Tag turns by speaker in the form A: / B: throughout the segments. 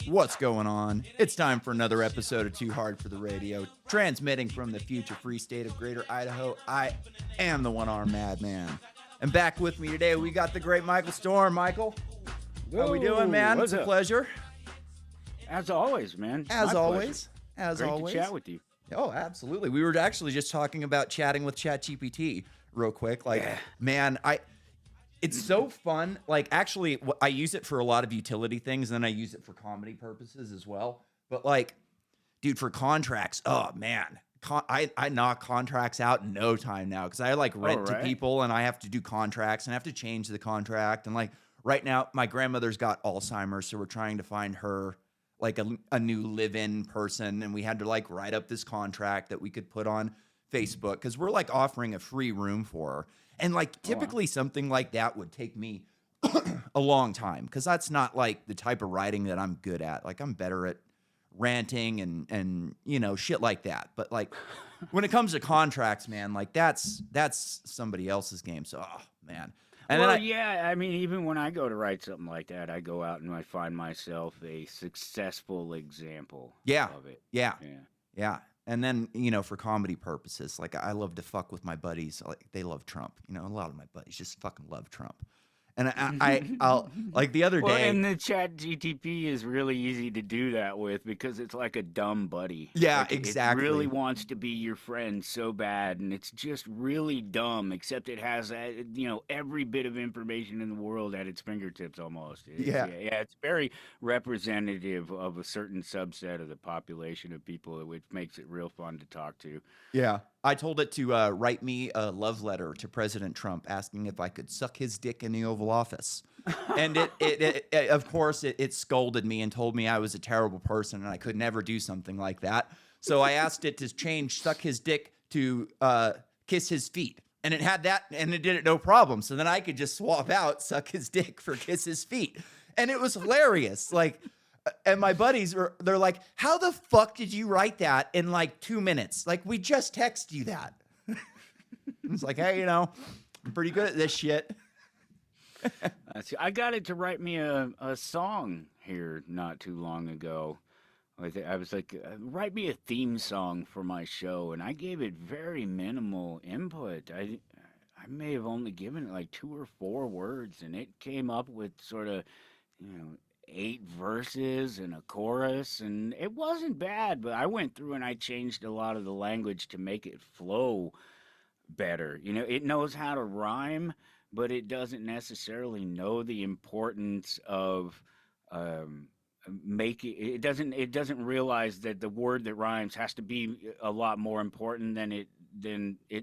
A: What's going on? It's time for another episode of Too Hard for the Radio, transmitting from the future free state of Greater Idaho. I am the one-armed madman. And back with me today, we got the great Michael Storm. Michael, how we doing, man? It's a pleasure.
B: As always, man.
A: As always. As
B: Great
A: always.
B: to chat with you.
A: Oh, absolutely. We were actually just talking about chatting with ChatGPT real quick. Man, it's so fun. Like, actually, I use it for a lot of utility things, and then I use it for comedy purposes as well. But, like, dude, for contracts, oh, man. I knock contracts out in no time now because I, like, rent to people, and I have to do contracts, and I have to change the contract. And, like, right now, my grandmother's got Alzheimer's, so we're trying to find her, like, a new live-in person, and we had to, like, write up this contract that we could put on Facebook because we're, like, offering a free room for her. And, like, typically something like that would take me a long time because that's not, like, the type of writing that I'm good at. Like, I'm better at ranting and you know, shit like that. But, like, when it comes to contracts, man, like, that's somebody else's game. So, oh, man. And
B: well, yeah, I mean, even when I go to write something like that, I go out and I find myself a successful example of it.
A: Yeah. And then, you know, for comedy purposes, like, I love to fuck with my buddies. Like, they love Trump. You know, a lot of my buddies just fucking love Trump. And I'll like the other day.
B: Well, and the chat GTP is really easy to do that with because it's like a dumb buddy.
A: Yeah,
B: like
A: exactly.
B: It really wants to be your friend so bad, and it's just really dumb. Except it has, you know, every bit of information in the world at its fingertips almost. It's very representative of a certain subset of the population of people, which makes it real fun to talk to.
A: Yeah. I told it to write me a love letter to President Trump asking if I could suck his dick in the Oval Office. And it of course, it scolded me and told me I was a terrible person and I could never do something like that. So I asked it to change suck his dick to kiss his feet. And it had that, and it did it no problem. So then I could just swap out suck his dick for kiss his feet. And it was hilarious. Like, and my buddies they're like, how the fuck did you write that in like 2 minutes? Like, we just texted you that. It's like, hey, you know, I'm pretty good at this shit.
B: I got it to write me a song here not too long ago. I was like, write me a theme song for my show, and I gave it very minimal input. I may have only given it like 2 or 4 words, and it came up with sort of, you know, 8 verses and a chorus, and it wasn't bad, but I went through and I changed a lot of the language to make it flow better. You know, it knows how to rhyme, but it doesn't necessarily know the importance of it doesn't realize that the word that rhymes has to be a lot more important than it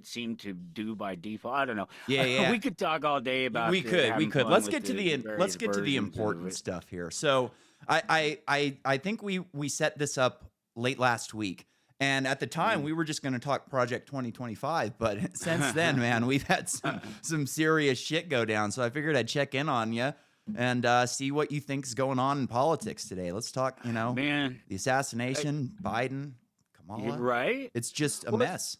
B: seemed to do by default. I don't know.
A: Yeah.
B: We could talk all day about.
A: We could. Let's get to the important stuff here. So I think we set this up late last week, and at the time we were just going to talk Project 2025, but since then, man, we've had some serious shit go down. So I figured I'd check in on you and see what you think's going on in politics today. Let's talk. You know,
B: man,
A: the assassination, Biden, Kamala.
B: Right?
A: It's just a mess.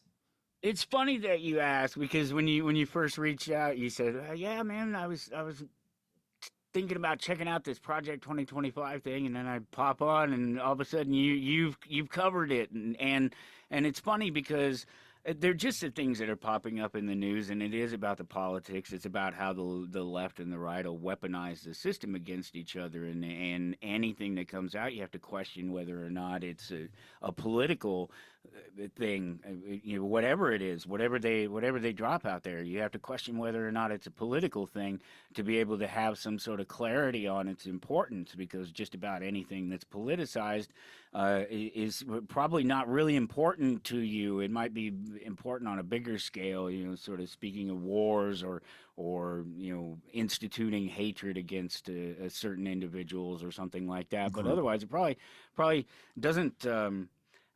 B: It's funny that you ask because when you first reached out, you said, "Yeah, man, I was thinking about checking out this Project 2025 thing," and then I pop on, and all of a sudden you've covered it, and it's funny because they're just the things that are popping up in the news, and it is about the politics. It's about how the left and the right will weaponize the system against each other, and anything that comes out, you have to question whether or not it's a political thing. You know, whatever it is, whatever they drop out there, you have to question whether or not it's a political thing to be able to have some sort of clarity on its importance, because just about anything that's politicized is probably not really important to you. It might be important on a bigger scale, you know, sort of speaking of wars or you know, instituting hatred against certain individuals or something like that. But otherwise, it probably doesn't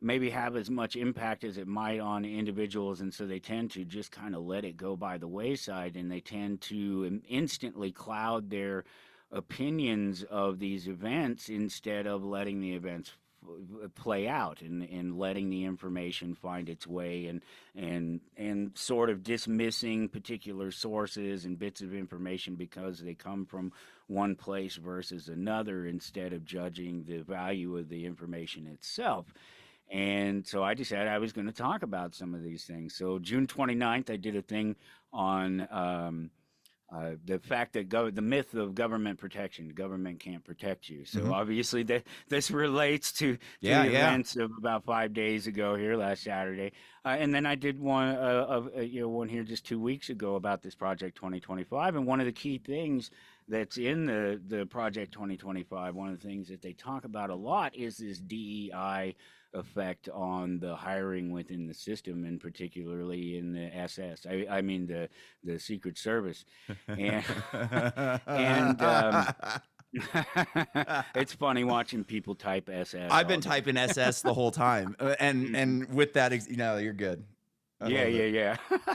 B: maybe have as much impact as it might on individuals, and so they tend to just kind of let it go by the wayside, and they tend to instantly cloud their opinions of these events instead of letting the events play out, and letting the information find its way, and sort of dismissing particular sources and bits of information because they come from one place versus another, instead of judging the value of the information itself. And so I decided I was going to talk about some of these things. So June 29th, I did a thing on the fact that the myth of government protection. Government can't protect you. So
A: Hmm.
B: obviously this relates to
A: Yeah,
B: the
A: yeah.
B: events of about 5 days ago here last Saturday, and then I did one one here just 2 weeks ago about this Project 2025. And one of the key things that's in the Project 2025, one of the things that they talk about a lot, is this DEI effect on the hiring within the system, and particularly in the SS. I mean the Secret Service, and and it's funny watching people type SS
A: I've
B: all
A: been
B: day.
A: typing SS the whole time, and with that, you're good. I
B: Yeah,
A: love it.
B: yeah, yeah.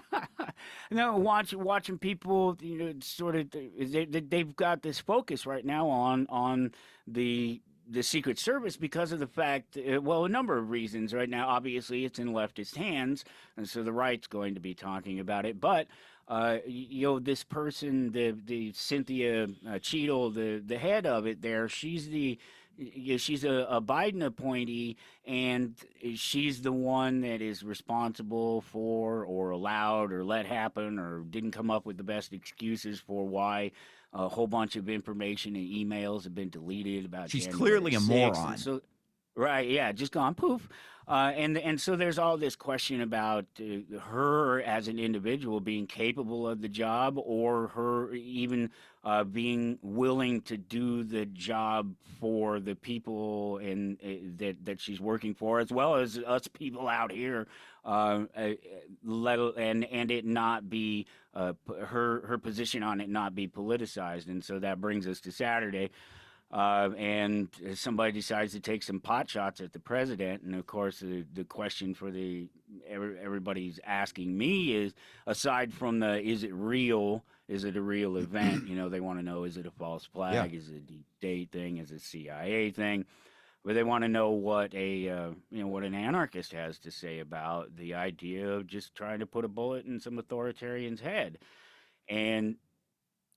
B: No, watching people, sort of, they've got this focus right now on the Secret Service because of the fact, well, a number of reasons. Right now, obviously, it's in leftist hands, and so the right's going to be talking about it. But this person, the Cynthia Cheadle, the head of it, there, she's a Biden appointee, and she's the one that is responsible for, or allowed, or let happen, or didn't come up with the best excuses for why a whole bunch of information and emails have been deleted about
A: She's
B: January
A: clearly a
B: 6th. And
A: moron.
B: so, right, yeah, just gone poof. And so there's all this question about her as an individual being capable of the job, or her even being willing to do the job for the people and that she's working for, as well as us people out here. And it not be her position on it not be politicized. And so that brings us to Saturday, and somebody decides to take some pot shots at the president. And of course, the question for everybody's asking me is, aside from the is it real? Is it a real event? They want to know, is it a false
A: Yeah.
B: flag? Is it a deep state thing? Is it a CIA thing? But they want to know what what an anarchist has to say about the idea of just trying to put a bullet in some authoritarian's head. And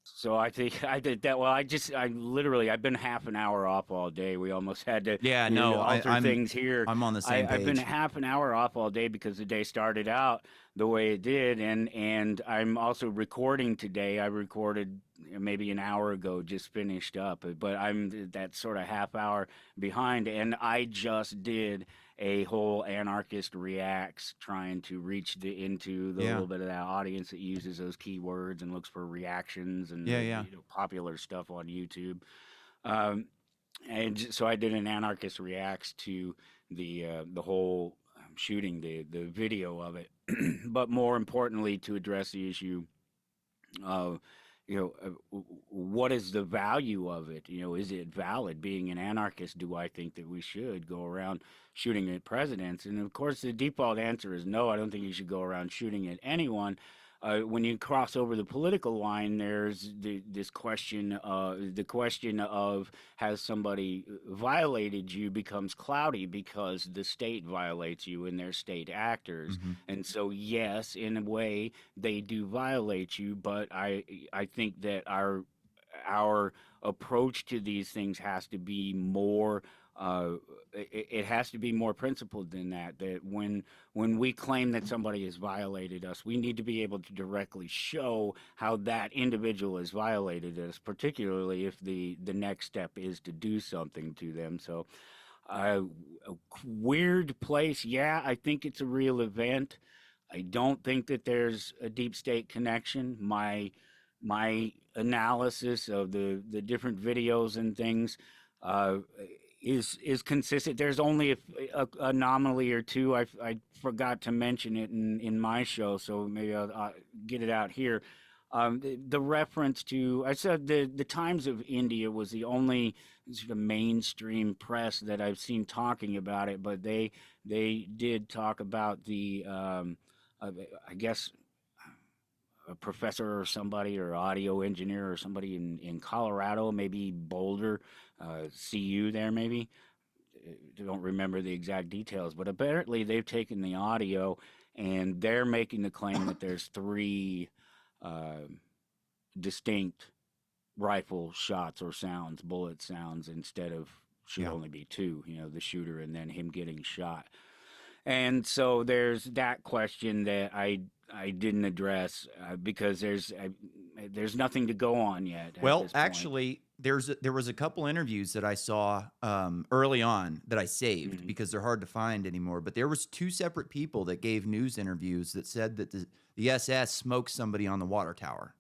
B: so I think I did that. Well, I've been half an hour off all day. We almost had to
A: Yeah, no,
B: alter things here.
A: I'm on the same
B: I've been
A: page.
B: half an hour off all day because the day started out the way it did, and I'm also recording today. I recorded maybe an hour ago, just finished up, but I'm that sort of half hour behind, and I just did a whole anarchist reacts, trying to reach into the
A: Yeah.
B: little bit of that audience that uses those keywords and looks for reactions and
A: Yeah, yeah.
B: popular stuff on YouTube. Um, so I did an anarchist reacts to the whole shooting, the video of it, but more importantly, to address the issue of what is the value of it? Is it valid? Being an anarchist, do I think that we should go around shooting at presidents? And of course, the default answer is no. I don't think you should go around shooting at anyone. When you cross over the political line, there's this question. The question of, has somebody violated you, becomes cloudy because the state violates you and they're state actors.
A: Hmm.
B: And so, yes, in a way, they do violate you. But I think that our approach to these things has to be more. It has to be more principled than that. That when we claim that somebody has violated us, we need to be able to directly show how that individual has violated us, particularly if the next step is to do something to them. So, a weird place. Yeah, I think it's a real event. I don't think that there's a deep state connection. My analysis of the different videos and things uh, is consistent. There's only a anomaly or two. I forgot to mention it in my show, so maybe I'll get it out here. The reference to, I said, the Times of India was the only sort of mainstream press that I've seen talking about it, but they did talk about I guess a professor or somebody, or audio engineer or somebody in Colorado, maybe Boulder, CU there maybe, don't remember the exact details, but apparently they've taken the audio and they're making the claim that there's three uh, distinct rifle shots or sounds, bullet sounds, instead of should
A: Yeah.
B: only be two, the shooter and then him getting shot. And so there's that question that I didn't address because there's nothing to go on yet at
A: Well,
B: this point.
A: actually, there was a couple interviews that I saw early on that I saved
B: Mhm.
A: because they're hard to find anymore. But there was two separate people that gave news interviews that said that the SS smoked somebody on the water tower.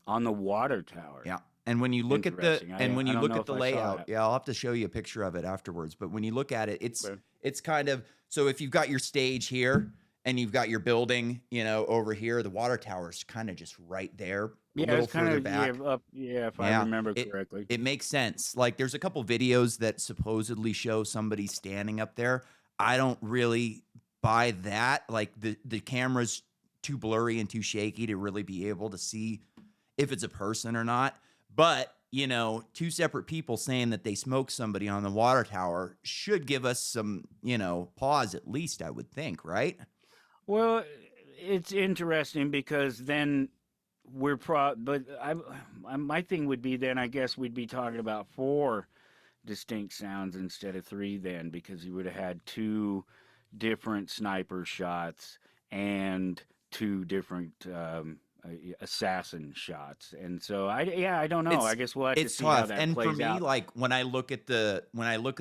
B: On the water tower.
A: Yeah. And when you look at
B: Interesting.
A: when
B: I
A: you
B: don't
A: look
B: know
A: at
B: if
A: the
B: I saw
A: layout,
B: that.
A: yeah, I'll have to show you a picture of it afterwards. But when you look at it,
B: Okay.
A: it's kind of, so if you've got your stage here and you've got your building, over here, the water tower's kind of just right there, a
B: Yeah,
A: little
B: it's kind
A: further
B: of
A: back.
B: up. Yeah, if I
A: Yeah,
B: remember
A: it
B: correctly.
A: it makes sense. Like there's a couple videos that supposedly show somebody standing up there. I don't really buy that. Like the camera's too blurry and too shaky to really be able to see if it's a person or not. But, two separate people saying that they smoked somebody on the water tower should give us some, pause at least, I would think, right?
B: Well, it's interesting because then but my thing would be then I guess we'd be talking about four distinct sounds instead of three then because you would have had two different sniper shots and two different assassin shots. And so I don't know. I
A: It's
B: guess we'll have to
A: it's
B: see how
A: tough.
B: that
A: And for
B: plays
A: me,
B: out.
A: like when I look at the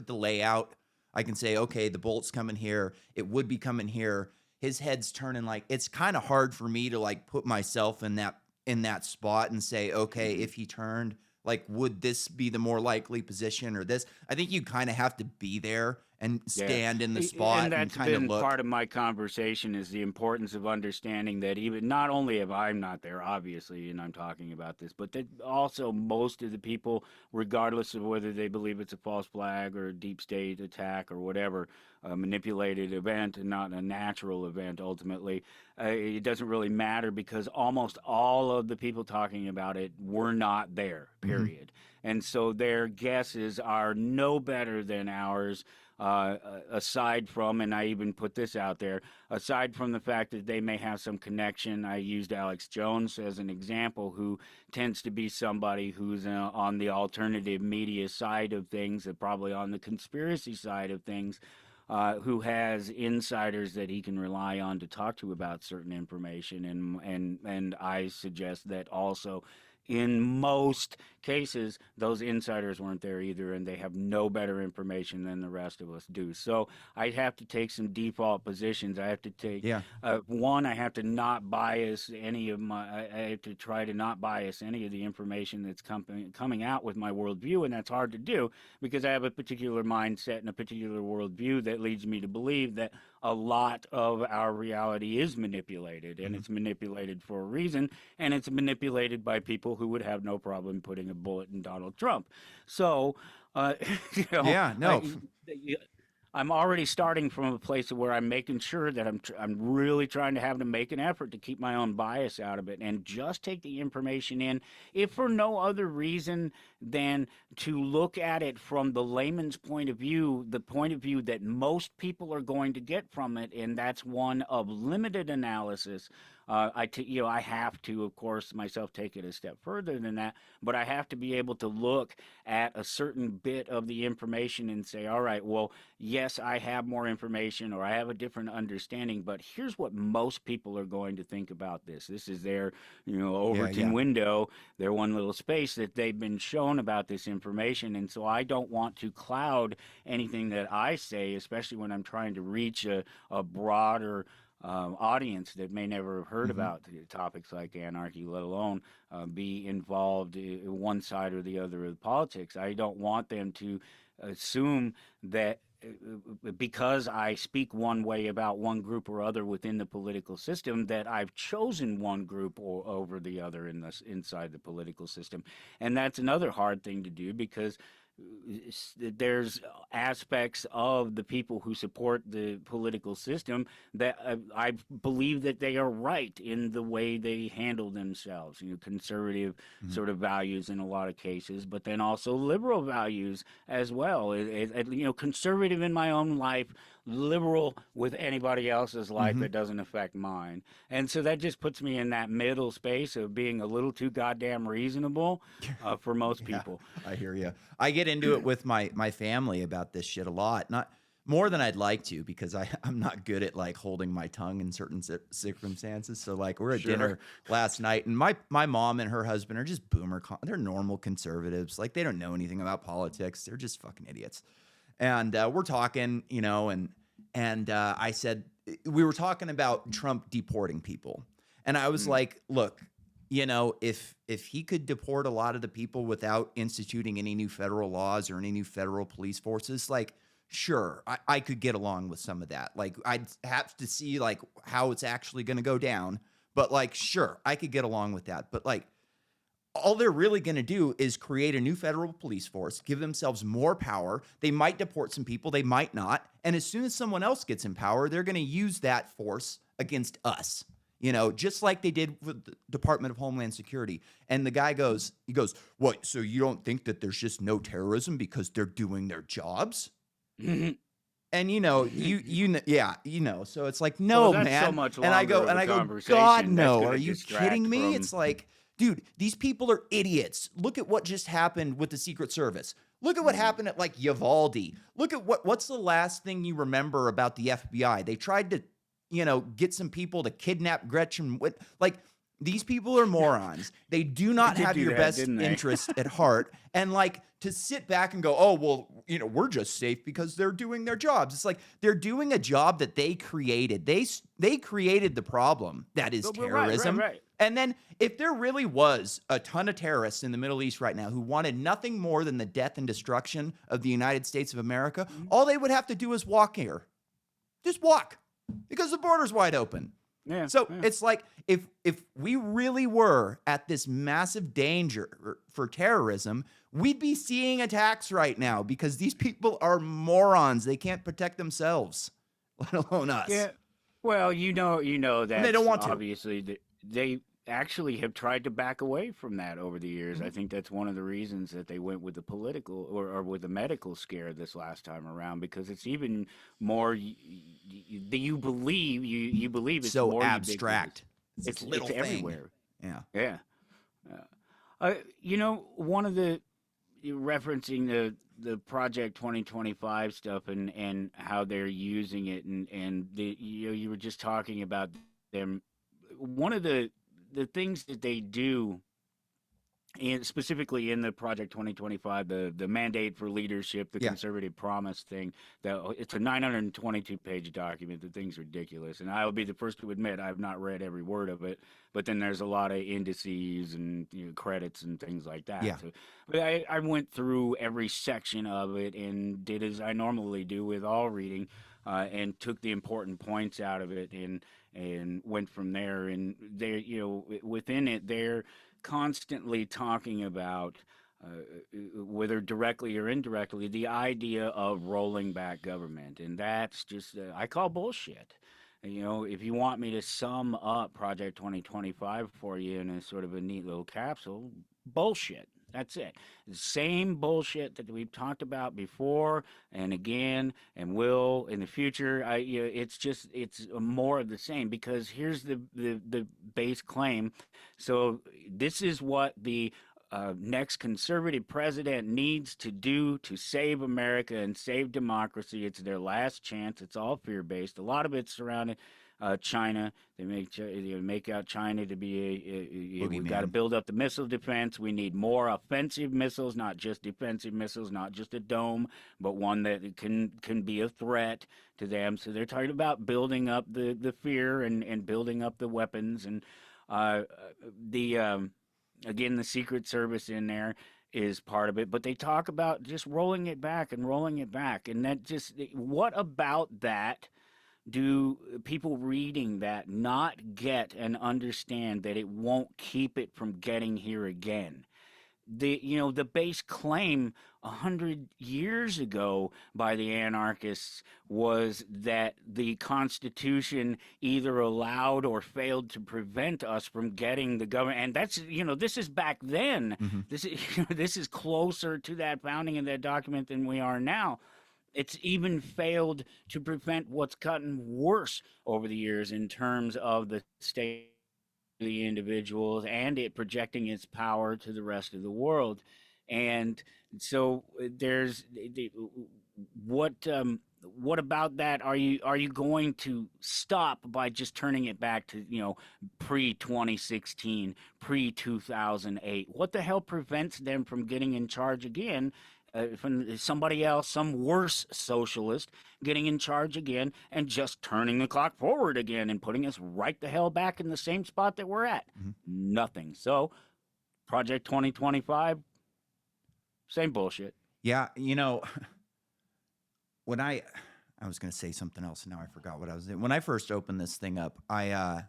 A: layout, I can say, okay, the bolt's coming here. It would be coming here. His head's turning, like it's kind of hard for me to like put myself in that spot and say, okay,
B: Mhm.
A: if he turned, like would this be the more likely position or this? I think you kind of have to be there and
B: Yeah.
A: stand in the
B: And
A: spot and
B: that's
A: kind of
B: been
A: look.
B: part of my conversation is the importance of understanding that even not only if I'm not there, obviously, and I'm talking about this, but that also most of the people, regardless of whether they believe it's a false flag or a deep state attack or whatever, a manipulated event and not a natural event ultimately, it doesn't really matter because almost all of the people talking about it were not there,
A: Mhm.
B: period. And so their guesses are no better than ours aside from, and I even put this out there, aside from the fact that they may have some connection. I used Alex Jones as an example, who tends to be somebody who's on the alternative media side of things, and probably on the conspiracy side of things. Who has insiders that he can rely on to talk to about certain information, and I suggest that also in most cases, those insiders weren't there either, and they have no better information than the rest of us do. So I have to take some default positions. I have to take
A: Yeah.
B: one. I have to not bias any of my. I have to try to not bias any of the information that's coming out with my worldview, and that's hard to do because I have a particular mindset and a particular worldview that leads me to believe that a lot of our reality is manipulated, and
A: Mhm.
B: it's manipulated for a reason, and it's manipulated by people who would have no problem putting a bullet in Donald Trump. So, uh, you know,
A: Yeah, no.
B: I, I'm already starting from a place where I'm making sure that I'm really trying to have to make an effort to keep my own bias out of it and just take the information in, if for no other reason than to look at it from the layman's point of view, the point of view that most people are going to get from it, and that's one of limited analysis. I have to, of course, myself take it a step further than that, but I have to be able to look at a certain bit of the information and say, all right, well, yes, I have more information or I have a different understanding, but here's what most people are going to think about this. This is their,
A: Yeah,
B: Overton
A: yeah.
B: window, their one little space that they've been shown about this information. And so I don't want to cloud anything that I say, especially when I'm trying to reach a broader audience that may never have heard
A: Mhm.
B: about topics like anarchy, let alone be involved in one side or the other of politics. I don't want them to assume that because I speak one way about one group or other within the political system, that I've chosen one group over the other inside the political system. And that's another hard thing to do because there's aspects of the people who support the political system that I believe that they are right in the way they handle themselves. Conservative
A: Mhm.
B: sort of values in a lot of cases, but then also liberal values as well. Conservative in my own life, liberal with anybody else's life
A: Mhm.
B: that doesn't affect mine. And so that just puts me in that middle space of being a little too goddamn reasonable for most
A: Yeah,
B: people.
A: I hear you. I get into it with my family about this shit a lot. Not more than I'd like to because I'm not good at like holding my tongue in certain circumstances. So like we're at
B: Sure.
A: dinner last night and my mom and her husband are just they're normal conservatives. Like they don't know anything about politics. They're just fucking idiots. And we're talking, and I said we were talking about Trump deporting people. And I was
B: Mm.
A: like, look, if he could deport a lot of the people without instituting any new federal laws or any new federal police forces, like, sure, I could get along with some of that. Like, I'd have to see like how it's actually going to go down, but like, sure, I could get along with that. But like, all they're really going to do is create a new federal police force, give themselves more power. They might deport some people, they might not. And as soon as someone else gets in power, they're going to use that force against us, just like they did with the Department of Homeland Security. And the guy he goes, what? So you don't think that there's just no terrorism because they're doing their jobs? And yeah, so it's like,
B: Well,
A: no,
B: that's so
A: man.
B: much
A: And I
B: longer
A: go,
B: of
A: and
B: a
A: I go, God,
B: conversation. That's
A: no.
B: going
A: Are
B: to
A: you
B: distract
A: kidding me?
B: from.
A: It's like, dude, these people are idiots. Look at what just happened with the Secret Service. Look at what
B: Mm.
A: happened at like Uvalde. Look at what's the last thing you remember about the FBI? They tried to, get some people to kidnap Gretchen. Like, these people are morons. They do
B: They
A: not
B: did
A: have
B: do
A: your
B: that,
A: best
B: didn't they?
A: interest at heart. And like to sit back and go, oh, well, we're just safe because they're doing their jobs. It's like they're doing a job that they created. They created the problem that is
B: But we're right, right,
A: terrorism.
B: right.
A: And then if there really was a ton of terrorists in the Middle East right now who wanted nothing more than the death and destruction of the United States of America,
B: Mhm.
A: all they would have to do is walk here. Just walk because the border's wide open.
B: Yeah,
A: So
B: yeah.
A: it's like if we really were at this massive danger for terrorism, we'd be seeing attacks right now because these people are morons. They can't protect themselves, let alone us.
B: Yeah. Well,
A: And they don't
B: that's
A: want to.
B: obviously they actually have tried to back away from that over the years. I
A: Mhm.
B: think that's one of the reasons that they went with the political or with the medical scare this last time around, because it's even more you believe you believe it's
A: So
B: more ubiquitous.
A: abstract. It's this
B: It's
A: little thing.
B: everywhere.
A: Yeah.
B: Yeah. One of the referencing the Project 2025 stuff and how they're using it, and you were just talking about them. One of the things that they do, and specifically in the Project 2025, the mandate for leadership, the
A: Yeah.
B: conservative promise thing, that it's a 922-page document. The thing's ridiculous, and I will be the first to admit I've not read every word of it. But then there's a lot of indices and credits and things like that.
A: Yeah.
B: So, but I went through every section of it and did as I normally do with all reading, and took the important points out of it and went from there. And there, within it, they're constantly talking about, whether directly or indirectly, the idea of rolling back government. And that's just, I call bullshit. If you want me to sum up Project 2025 for you in a sort of a neat little capsule, bullshit. That's it. The same bullshit that we've talked about before and again and will in the future. It's more of the same, because here's the base claim. So this is what the next conservative president needs to do to save America and save democracy. It's their last chance. It's all fear based. A lot of it's surrounding China. They make out China to be we've got to
A: Boogeyman.
B: build up the missile defense. We need more offensive missiles, not just defensive missiles, not just a dome, but one that can be a threat to them. So they're talking about building up the fear and building up the weapons, and the again, the Secret Service in there is part of it, but they talk about just rolling it back and rolling it back. And that just, what about that do people reading that not get and understand that it won't keep it from getting here again? the base claim 100 years ago by the anarchists was that the Constitution either allowed or failed to prevent us from getting the government, and that's this is back then.
A: Hmm.
B: This is this is closer to that founding of that document than we are now. It's even failed to prevent what's gotten worse over the years in terms of the state the individuals and it projecting its power to the rest of the world. And so there's what about that are you going to stop by just turning it back to pre 2016, pre 2008? What the hell prevents them from getting in charge again, from somebody else, some worse socialist, getting in charge again and just turning the clock forward again and putting us right the hell back in the same spot that we're at?
A: Hmm.
B: Nothing. So, Project 2025, same bullshit.
A: Yeah, when I was gonna say something else, and now I forgot what I was doing. When I first opened this thing up, I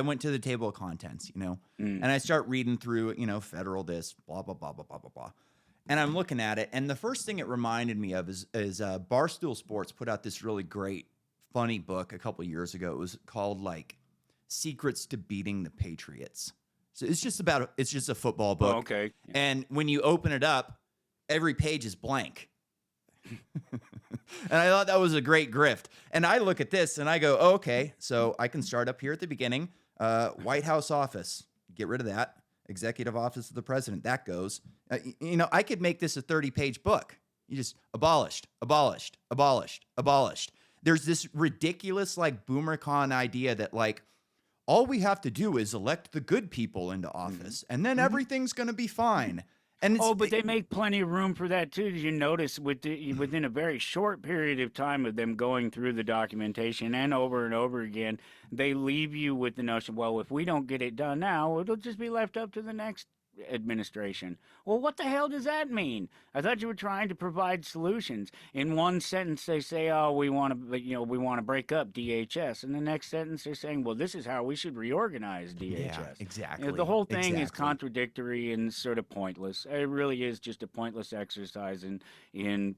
A: went to the table of contents, and I start reading through, federal this, blah blah blah blah blah blah blah, and I'm looking at it, and the first thing it reminded me of is Barstool Sports put out this really great, funny book a couple years ago. It was called like Secrets to Beating the Patriots. So it's just a football book.
B: Oh, okay. Yeah.
A: And when you open it up, every page is blank. And I thought that was a great grift. And I look at this and I go, oh, okay, so I can start up here at the beginning. White House office, get rid of that. Executive office of the president, that goes. I could make this a 30-page book. You just abolished. There's this ridiculous like BoomerCon idea that like all we have to do is elect the good people into office, and then everything's going to be fine. And
B: but they make plenty of room for that too. Did you notice within a very short period of time of them going through the documentation and over again, they leave you with the notion, well, if we don't get it done now, it'll just be left up to the next administration. Well, what the hell does that mean? I thought you were trying to provide solutions. In one sentence, they say, "Oh, we want to break up DHS," and the next sentence they're saying, "Well, this is how we should reorganize DHS."
A: Yeah, exactly.
B: The whole thing is contradictory and sort of pointless. It really is just a pointless exercise in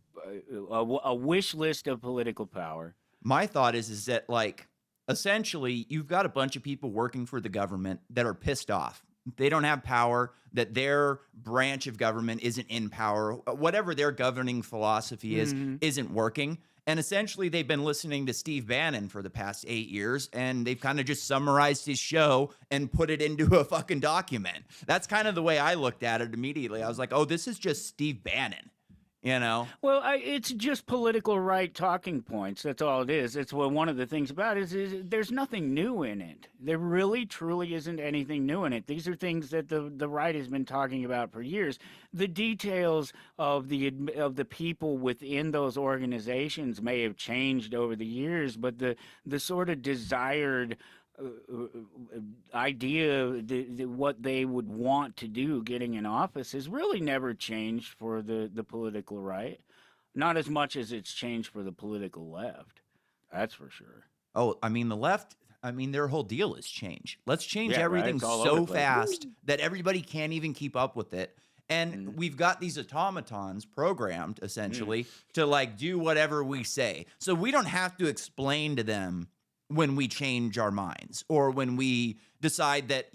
B: a wish list of political power.
A: My thought is that like essentially you've got a bunch of people working for the government that are pissed off. They don't have power, that their branch of government isn't in power, whatever their governing philosophy is, isn't working. And essentially, they've been listening to Steve Bannon for the past 8 years, and they've kind of just summarized his show and put it into a fucking document. That's kind of the way I looked at it immediately. I was like, oh, this is just Steve Bannon.
B: Well, it's just political right talking points. That's all it is. It's one of the things about it is there's nothing new in it. There really, truly isn't anything new in it. These are things that the right has been talking about for years. The details of the people within those organizations may have changed over the years, but the sort of desired idea, what they would want to do getting in office has really never changed for the political right. Not as much as it's changed for the political left. That's for sure.
A: Oh, I mean, the left, their whole deal is change. Let's change everything
B: right?
A: so fast that everybody can't even keep up with it. And we've got these automatons programmed essentially to like do whatever we say. So we don't have to explain to them when we change our minds or when we decide that,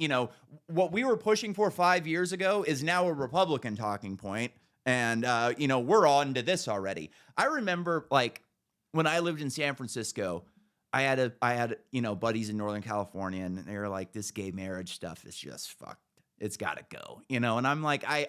A: what we were pushing for 5 years ago is now a Republican talking point. And, we're on to this already. I remember like when I lived in San Francisco, I had buddies in Northern California, and they were like, this gay marriage stuff is just fucked. It's got to go, and I'm like, I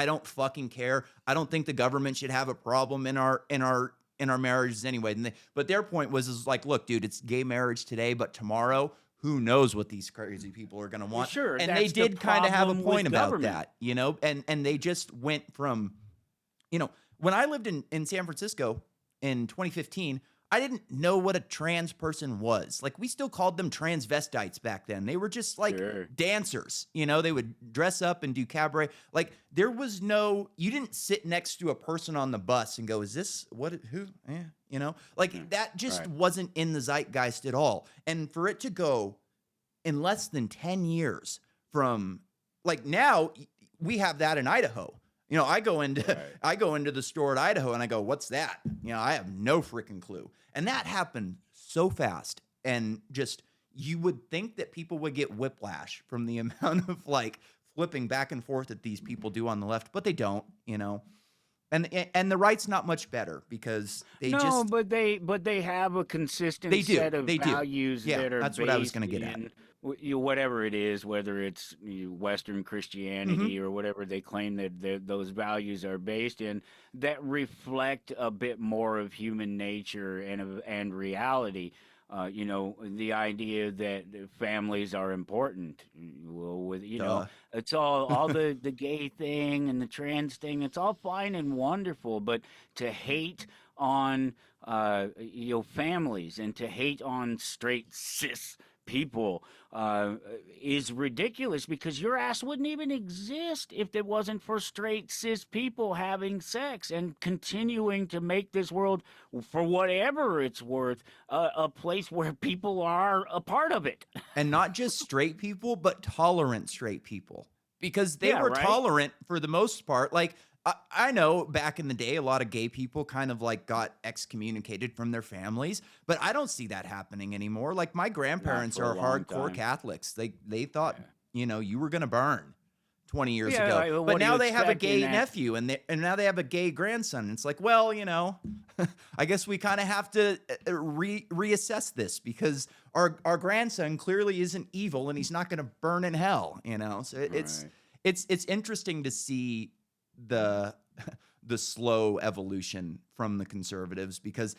A: don't fucking care. I don't think the government should have a problem in our marriages anyway. But their point was like, look, dude, it's gay marriage today, but tomorrow, who knows what these crazy people are going to want?
B: Sure,
A: and they did kind of have a point about that, and they just went from, when I lived in San Francisco in 2015, I didn't know what a trans person was. Like, we still called them transvestites back then. They were just like dancers, they would dress up and do cabaret. Like, there was you didn't sit next to a person on the bus and go, is this who? That just wasn't in the zeitgeist at all. And for it to go in less than 10 years from like now, we have that in Idaho. I go into
B: Right.
A: I go into the store at Idaho and I go, "What's that?" I have no freaking clue. And that happened so fast, and just you would think that people would get whiplash from the amount of like flipping back and forth that these people do on the left, but they don't. And the right's not much better because
B: No, but they have a consistent set of
A: they do.
B: values
A: Yeah,
B: that are
A: that's what I was
B: based
A: gonna get at.
B: in whatever it is, whether it's Western
A: Mhm.
B: Christianity or whatever they claim that those values are based in, that reflect a bit more of human nature and reality. The idea that families are important. Well,
A: Duh.
B: it's all the gay thing and the trans thing. It's all fine and wonderful, but to hate on families and to hate on straight cis people is ridiculous, because your ass wouldn't even exist if it wasn't for straight cis people having sex and continuing to make this world, for whatever it's worth, a place where people are a part of it.
A: And not just straight people, but tolerant straight people, because they
B: Yeah,
A: were
B: right.
A: tolerant for the most part. Like, I know back in the day, a lot of gay people kind of like got excommunicated from their families, but I don't see that happening anymore. Like, my
B: Not
A: grandparents
B: for a
A: are
B: long
A: hardcore
B: time.
A: Catholics. They thought,
B: Yeah.
A: you were going to burn 20 years
B: Yeah,
A: ago.
B: like, well,
A: But
B: what do you
A: now they have a
B: expect in
A: gay
B: that?
A: nephew, and now they have a gay grandson. It's like, well, I guess we kind of have to reassess this, because our grandson clearly isn't evil and he's not going to burn in hell. So it's
B: Right.
A: it's interesting to see the the slow evolution from the conservatives, because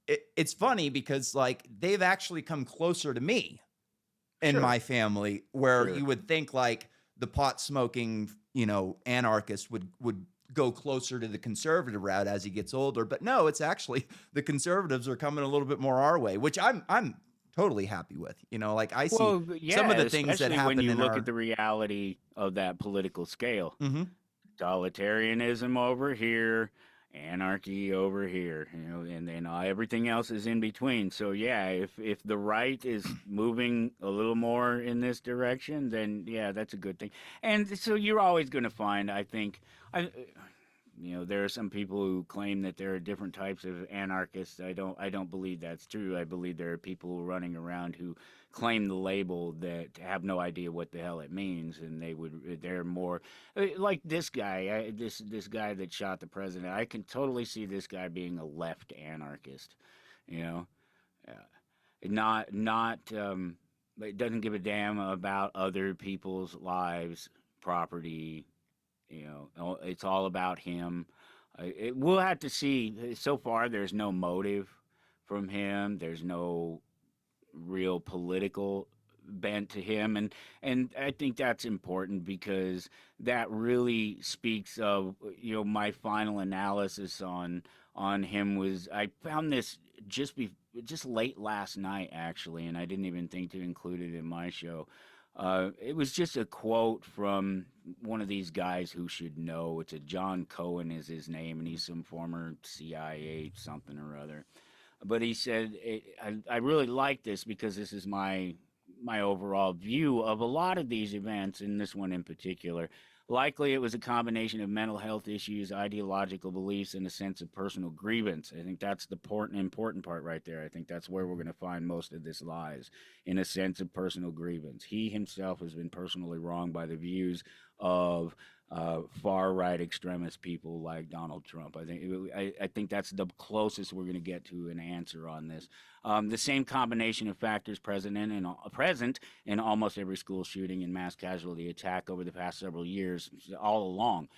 A: it's funny because like they've actually come closer to me in
B: Sure.
A: my family, where
B: Sure.
A: you would think like the pot smoking, anarchist would go closer to the conservative route as he gets older. But no, it's actually the conservatives are coming a little bit more our way, which I'm totally happy with. Like I see
B: Well,
A: some of
B: yeah,
A: the things that
B: especially when
A: happen
B: you
A: in
B: look at
A: our
B: the reality of that political scale.
A: Mhm.
B: Totalitarianism over here, anarchy over here, and then everything else is in between. So yeah, if the right is moving a little more in this direction, then yeah, that's a good thing. And so you're always going to find, I think, I. There are some people who claim that there are different types of anarchists. I don't believe that's true. I believe there are people running around who claim the label that have no idea what the hell it means, and they're more like this guy, this guy that shot the president. I can totally see this guy being a left anarchist. You know, uh, not it doesn't give a damn about other people's lives, property. It's all about him. We'll have to see. So far, there's no motive from him. There's no real political bent to him, and I think that's important, because that really speaks of my final analysis on him was, I found this just late last night, actually, and I didn't even think to include it in my show. It was just a quote from one of these guys who should know. It's a John Cohen is his name, and he's some former CIA something or other. But he said, I really like this, because this is my overall view of a lot of these events, and this one in particular. Likely, it was a combination of mental health issues, ideological beliefs, and a sense of personal grievance. I think that's the important part right there. I think that's where we're going to find most of this lies, in a sense of personal grievance. He himself has been personally wronged by the views of far right extremist people like Donald Trump. I think that's the closest we're going to get to an answer on this. The same combination of factors present in almost every school shooting and mass casualty attack over the past several years, all along,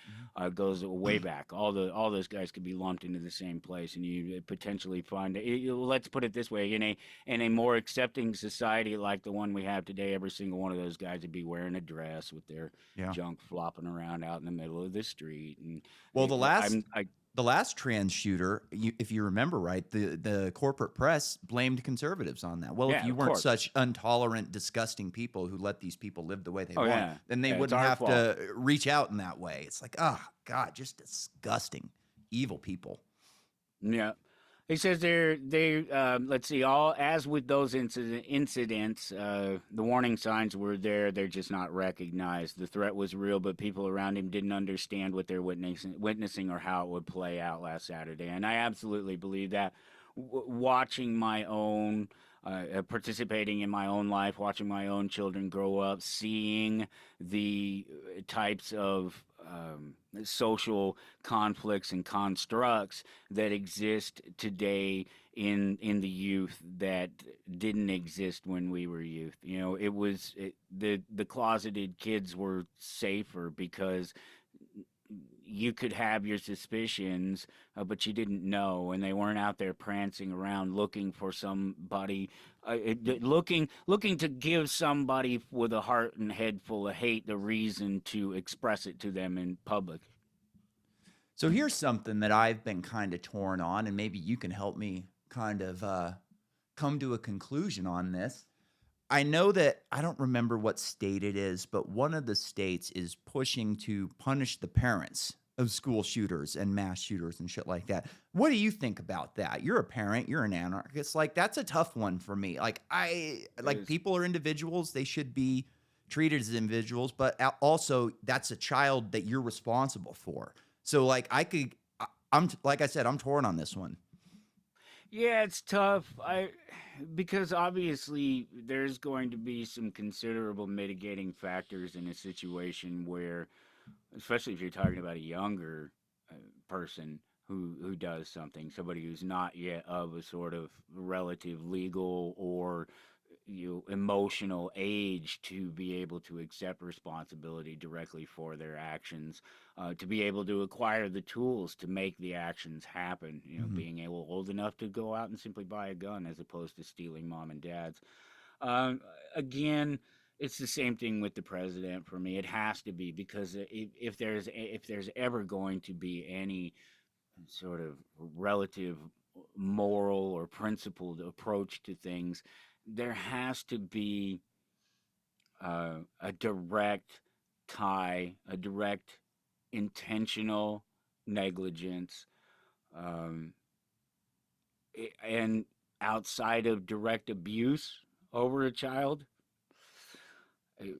B: goes way back. All those guys could be lumped into the same place, and you potentially find. Let's put it this way: in a more accepting society like the one we have today, every single one of those guys would be wearing a dress with their
A: Yeah.
B: junk flopping around out in the middle of the street. And
A: Well,
B: I'm I
A: the last trans shooter, if you remember right, the corporate press blamed conservatives on that. Well, if
B: yeah,
A: you
B: of
A: weren't
B: course.
A: such intolerant, disgusting people who let these people live the way they
B: Oh
A: want,
B: yeah,
A: then they
B: yeah. It's
A: wouldn't
B: our
A: have
B: fault.
A: to reach out in that way. It's like, oh God, just disgusting, evil people.
B: Yeah. He says let's see, all as with those incidents, the warning signs were there. They're just not recognized. The threat was real, but people around him didn't understand what they're witnessing or how it would play out last Saturday. And I absolutely believe that. Watching my own, participating in my own life, watching my own children grow up, seeing the types of social conflicts and constructs that exist today in the youth that didn't exist when we were youth. You know, the closeted kids were safer because you could have your suspicions, but you didn't know, and they weren't out there prancing around looking for somebody, looking to give somebody with a heart and head full of hate the reason to express it to them in public.
A: So here's something that I've been kind of torn on, and maybe you can help me kind of come to a conclusion on this. I know that I don't remember what state it is, but one of the states is pushing to punish the parents of school shooters and mass shooters and shit like that. What do you think about that? You're a parent, you're an anarchist. Like, that's a tough one for me. Like people are individuals, they should be treated as individuals, but also that's a child that you're responsible for. So like I'm like I said, I'm torn on this one.
B: Yeah, it's tough. Because obviously there's going to be some considerable mitigating factors in a situation where, especially if you're talking about a younger person who does something, somebody who's not yet of a sort of relative legal or emotional age to be able to accept responsibility directly for their actions, to be able to acquire the tools to make the actions happen, being able old enough to go out and simply buy a gun as opposed to stealing mom and dad's. Again, it's the same thing with the president for me. It has to be, because if there's ever going to be any sort of relative moral or principled approach to things, there has to be a direct tie, a direct intentional negligence, um, and outside of direct abuse over a child,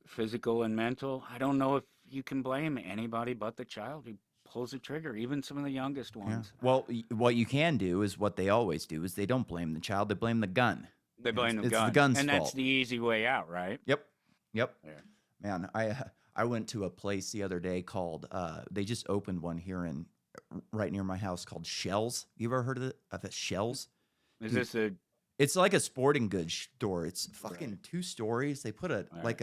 B: physical and mental, I don't know if you can blame anybody but the child who pulls the trigger, even some of the youngest
A: Yeah.
B: ones.
A: Well, what you can do is what they always do is they don't blame the child, they blame the gun.
B: They blame the
A: It's the
B: gun,
A: gun's
B: and that's
A: fault.
B: the easy way out, right?
A: Yep. Yep.
B: Yeah.
A: Man, I went to a place the other day called they just opened one here in right near my house called Shells. You ever heard of it? Shells?
B: Is
A: Dude,
B: this a
A: it's like a sporting goods store. It's fucking
B: Right.
A: 2 stories. They put
B: All right.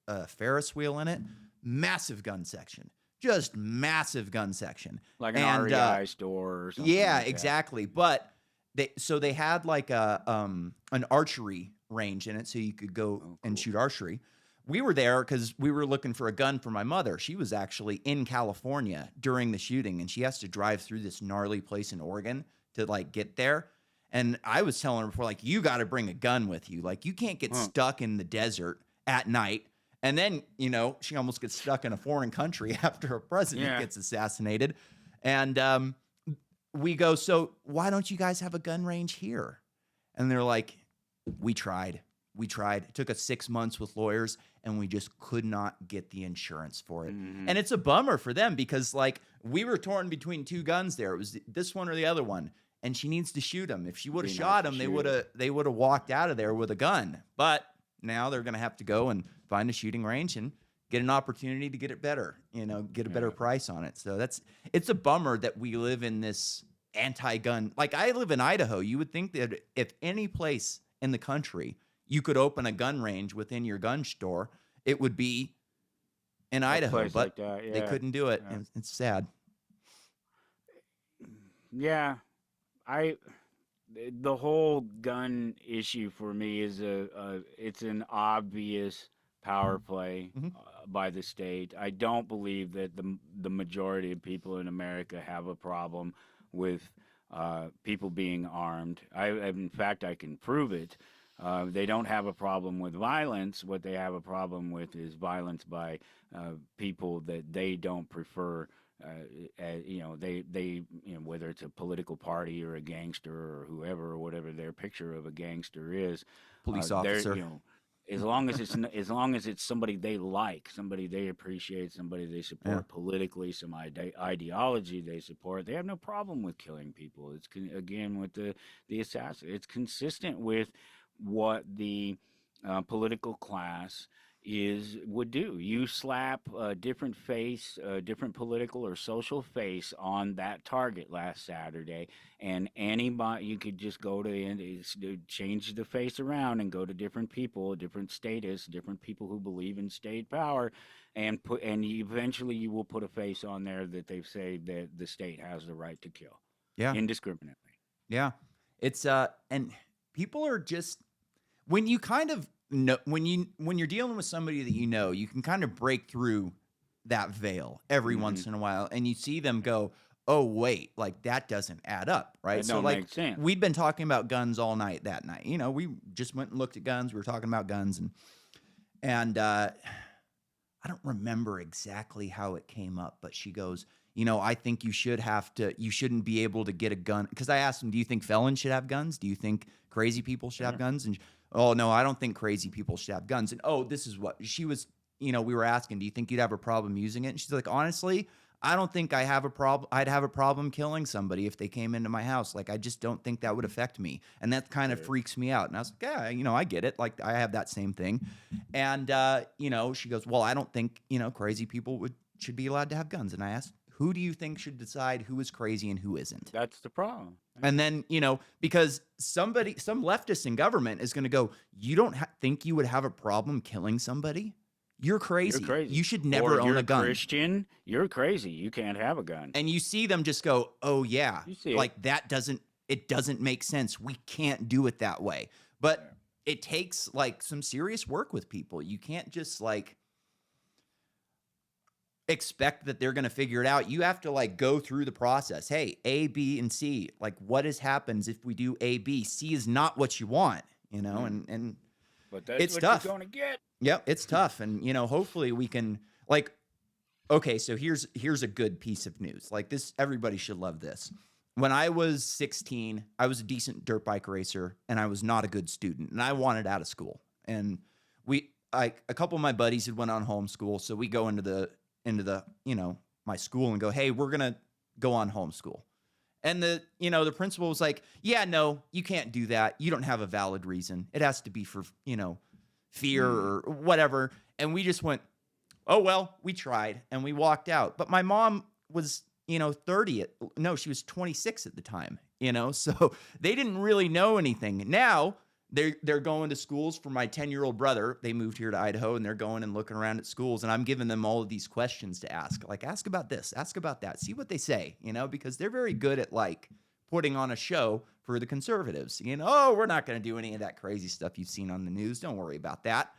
A: a Ferris wheel in it. Massive gun section. Just massive gun section.
B: Like an
A: And
B: REI store or something?
A: yeah,
B: like that?
A: exactly. But they had like an archery range in it, so you could go
B: Oh,
A: and
B: cool.
A: shoot archery. We were there because we were looking for a gun for my mother. She was actually in California during the shooting, and she has to drive through this gnarly place in Oregon to like get there. And I was telling her before, like, you got to bring a gun with you. Like, you can't get
B: Huh.
A: stuck in the desert at night. And then, she almost gets stuck in a foreign country after a president
B: Yeah.
A: gets assassinated. And we go, so why don't you guys have a gun range here? And they're like, we tried. It took us 6 months with lawyers, and we just could not get the insurance for it.
B: Mhm.
A: And it's a bummer for them because, like, we were torn between 2 guns there. It was this one or the other one, and she needs to shoot him. If she would have
B: Be
A: shot
B: nice
A: him,
B: to
A: they
B: shoot
A: would have walked out of there with a gun. But now they're going to have to go and find a shooting range and get an opportunity to get it better, get a better
B: Yeah.
A: price on it. So it's a bummer that we live in this anti-gun. Like, I live in Idaho. You would think that if any place in the country you could open a gun range within your gun store, it would be in Idaho,
B: place
A: but
B: like that,
A: they
B: yeah.
A: couldn't do it.
B: Yeah.
A: And it's sad.
B: Yeah, the whole gun issue for me is it's an obvious power play
A: Mhm.
B: by the state. I don't believe that the majority of people in America have a problem with people being armed. In fact, I can prove it. They don't have a problem with violence. What they have a problem with is violence by people that they don't prefer you know, they you know, whether it's a political party or a gangster or whoever or whatever their picture of a gangster is,
A: Police
B: they're,
A: officer.
B: you know, as long as as long as it's somebody they like, somebody they appreciate, somebody they
A: Yeah.
B: support politically, some ideology they support, they have no problem with killing people. It's again with the assassin. It's consistent with what the political class is would do. You slap a different face, a different political or social face on that target last Saturday, and anybody you could just go to change the face around and go to different people, different status, different people who believe in state power, and eventually you will put a face on there that they say that the state has the right to kill
A: Yeah.
B: indiscriminately.
A: Yeah. It's and people are just when you kind of know when you're dealing with somebody that you know, you can kind of break through that veil every
B: Hmm.
A: once in a while and you see them go, "Oh, wait, like that doesn't add up," right?
B: That
A: So
B: don't
A: like
B: make sense.
A: we'd been talking about guns all night that night. You know, we just went and looked at guns. We were talking about guns and I don't remember exactly how it came up, but she goes, I think you shouldn't be able to get a gun. Because I asked him, do you think felons should have guns? Do you think crazy people should have
B: Sure.
A: guns? And, oh, no, I don't think crazy people should have guns. And, oh, this is what she was, we were asking, do you think you'd have a problem using it? And she's like, honestly, I don't think I'd have a problem killing somebody if they came into my house. Like, I just don't think that would affect me. And that kind of
B: Sure.
A: freaks me out. And I was like, yeah, I get it. Like, I have that same thing. And she goes, "Well, I don't think, crazy people should be allowed to have guns." And I asked, "Who do you think should decide who is crazy and who isn't?"
B: That's the problem.
A: And then, because some leftist in government is going to go, "You don't think you would have a problem killing somebody? You're
B: You're
A: crazy.
B: crazy.
A: You should
B: Or
A: never own
B: you're
A: a
B: a
A: gun."
B: Christian. You're crazy. You can't have a gun.
A: And you see them just go, "Oh yeah,
B: You see it.
A: like it doesn't make sense. We can't do it that way." But
B: Yeah.
A: it takes like some serious work with people. You can't just like expect that they're going to figure it out. You have to like go through the process. Hey, A, B, and C. Like, what happens if we do A, B? C is not what you want,
B: Mm.
A: and
B: But that's
A: it's
B: what
A: tough.
B: you're gonna get.
A: Yep, it's tough, and hopefully we can like. Okay, so here's a good piece of news. Like this, everybody should love this. When I was 16, I was a decent dirt bike racer, and I was not a good student, and I wanted out of school. And a couple of my buddies had went on homeschool, so we go into the my school and go, "Hey, we're gonna go on homeschool." And the principal was like, "Yeah, no, you can't do that. You don't have a valid reason. It has to be for fear
B: Mm.
A: or whatever." And we just went, "Oh, well, we tried," and we walked out. But my mom was, 30 no, she was 26 at the time, so they didn't really know anything. Now they're going to schools for my 10-year-old brother. They moved here to Idaho and they're going and looking around at schools, and I'm giving them all of these questions to ask. Like, ask about this, ask about that, see what they say, because they're very good at like putting on a show for the conservatives. "Oh, we're not going to do any of that crazy stuff you've seen on the news. Don't worry about that."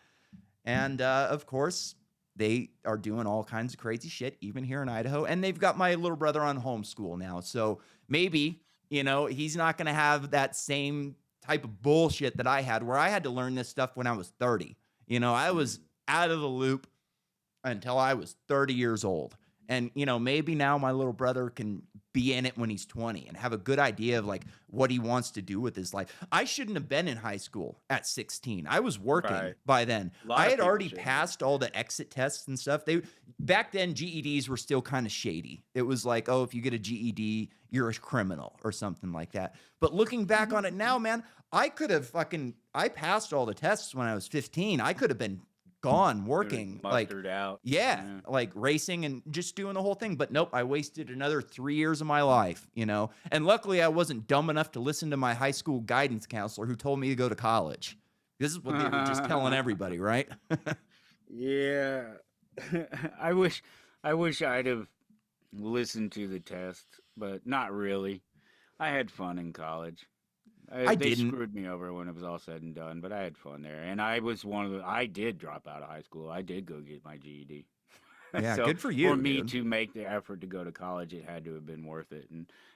A: And of course, they are doing all kinds of crazy shit, even here in Idaho. And they've got my little brother on homeschool now. So maybe, he's not going to have that same type of bullshit that I had, where I had to learn this stuff when I was 30. I was
B: Mm.
A: out of the loop until I was 30 years old. And, maybe now my little brother can be in it when he's 20 and have a good idea of like what he wants to do with his life. I shouldn't have been in high school at 16. I was working
B: Right.
A: by then.
B: A lot
A: I
B: of
A: had
B: people
A: already
B: shouldn't.
A: passed all the exit tests and stuff. Back then GEDs were still kind of shady. It was like, "Oh, if you get a GED, you're a criminal," or something like that. But looking back on it now, man, I passed all the tests when I was 15. I could have been gone working, like,
B: Mustered out.
A: yeah, like racing and just doing the whole thing. But nope, I wasted another 3 years of my life, And luckily, I wasn't dumb enough to listen to my high school guidance counselor who told me to go to college. This is what they were just telling everybody, right?
B: Yeah. I wish I'd have listened to the test, but not really. I had fun in college.
A: I
B: They
A: didn't.
B: screwed me over when it was all said and done, but I had fun there. And I was one of the. I did drop out of high school. I did go get my GED.
A: Yeah,
B: So
A: good for
B: for
A: you,
B: me
A: dude.
B: to make the effort to go to college, it had to have been worth it.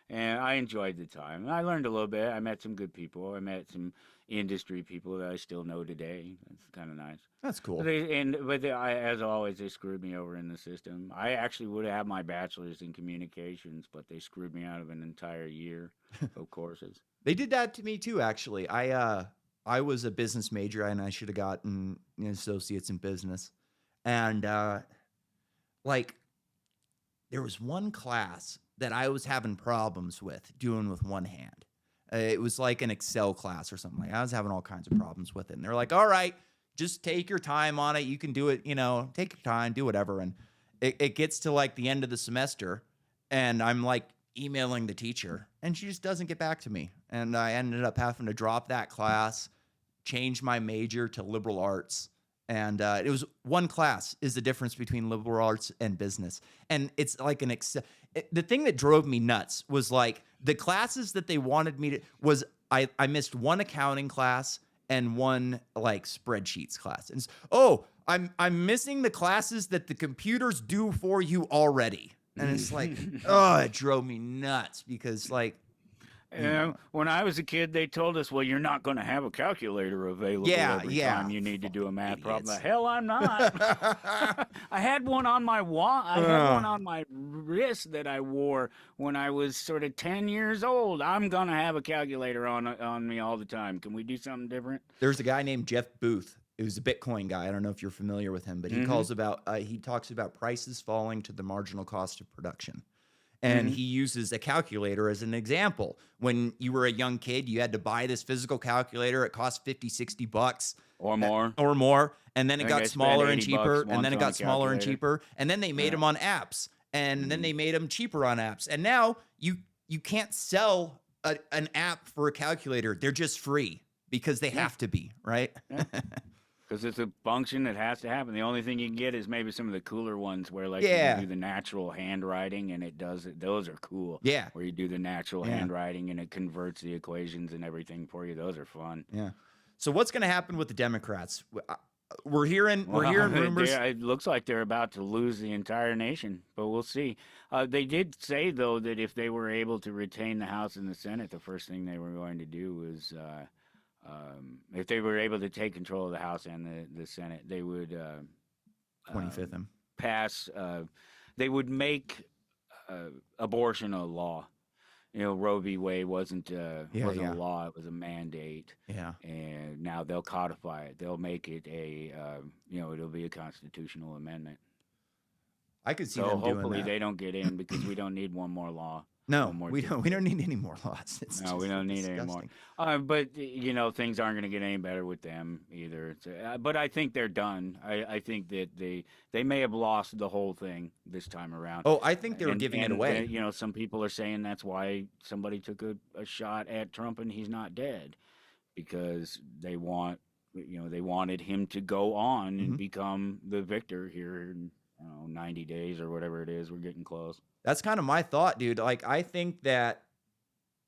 B: And I enjoyed the time. And I learned a little bit. I met some good people. I met some industry people that I still know today. That's kind of nice.
A: That's
B: But
A: cool.
B: as always, they screwed me over in the system. I actually would have had my bachelor's in communications, but they screwed me out of an entire year of courses.
A: They did that to me too, actually. I was a business major and I should have gotten an associates in business. And like there was one class that I was having problems with doing with one hand. It was like an Excel class or something like that. I was having all kinds of problems with it. And they're like, all right, just take your time on it. You can do it, take your time, do whatever. And it gets to like the end of the semester and I'm like emailing the teacher and she just doesn't get back to me. And I ended up having to drop that class, change my major to liberal arts. And it was one class is the difference between liberal arts and business. And it's like the thing that drove me nuts was like the classes that they wanted me to was I missed one accounting class and one like spreadsheets class. And I'm missing the classes that the computers do for you already. And it's like, oh, it drove me nuts because like,
B: When I was a kid, they told us, well, you're not going to have a calculator available every time you need to do a
A: fucking
B: math problem. The
A: idiots.
B: hell, I'm not. I had one on my I had one on my wrist that I wore when I was sort of 10 years old. I'm going to have a calculator on me all the time. Can we do something different?
A: There's a guy named Jeff Booth who's a Bitcoin guy. I don't know if you're familiar with him, but he he talks about prices falling to the marginal cost of production. And he uses a calculator as an example. When you were a young kid, you had to buy this physical calculator. It cost $50, $60
B: Or more.
A: or more. And then it
B: I
A: got
B: spent
A: smaller and
B: 80
A: cheaper.
B: bucks
A: And then it
B: once on
A: got
B: a
A: smaller and
B: calculator.
A: cheaper. And then they made them on apps. And then they made them cheaper on apps. And now you can't sell an app for a calculator. They're just free because they have to be, right?
B: Yeah. Because it's a function that has to happen. The only thing you can get is maybe some of the cooler ones where, like, you can do the natural handwriting and it does it. Those are cool.
A: Yeah.
B: Where you do the natural handwriting and it converts the equations and everything for you. Those are fun.
A: Yeah. So what's going to happen with the Democrats? We're hearing rumors.
B: It looks like they're about to lose the entire nation, but we'll see. They did say, though, that if they were able to retain the House and the Senate, the first thing they were going to do was if they were able to take control of the House and the Senate, they would
A: 25th him.
B: pass. They would make abortion a law. Roe v. Wade wasn't a law; it was a mandate.
A: Yeah.
B: And now they'll codify it. They'll make it it'll be a constitutional amendment.
A: I could see
B: So
A: them doing
B: hopefully
A: that.
B: they don't get in because we don't need one more law.
A: No, we don't need any more laws.
B: We don't need any more. But things aren't going to get any better with them either. But I think they're done. I think that they may have lost the whole thing this time around.
A: Oh, I think they were giving it away.
B: Some people are saying that's why somebody took a shot at Trump and he's not dead, because they wanted him to go on and become the victor here in 90 days or whatever it is. We're getting close.
A: That's kind of my thought, dude. Like, I think that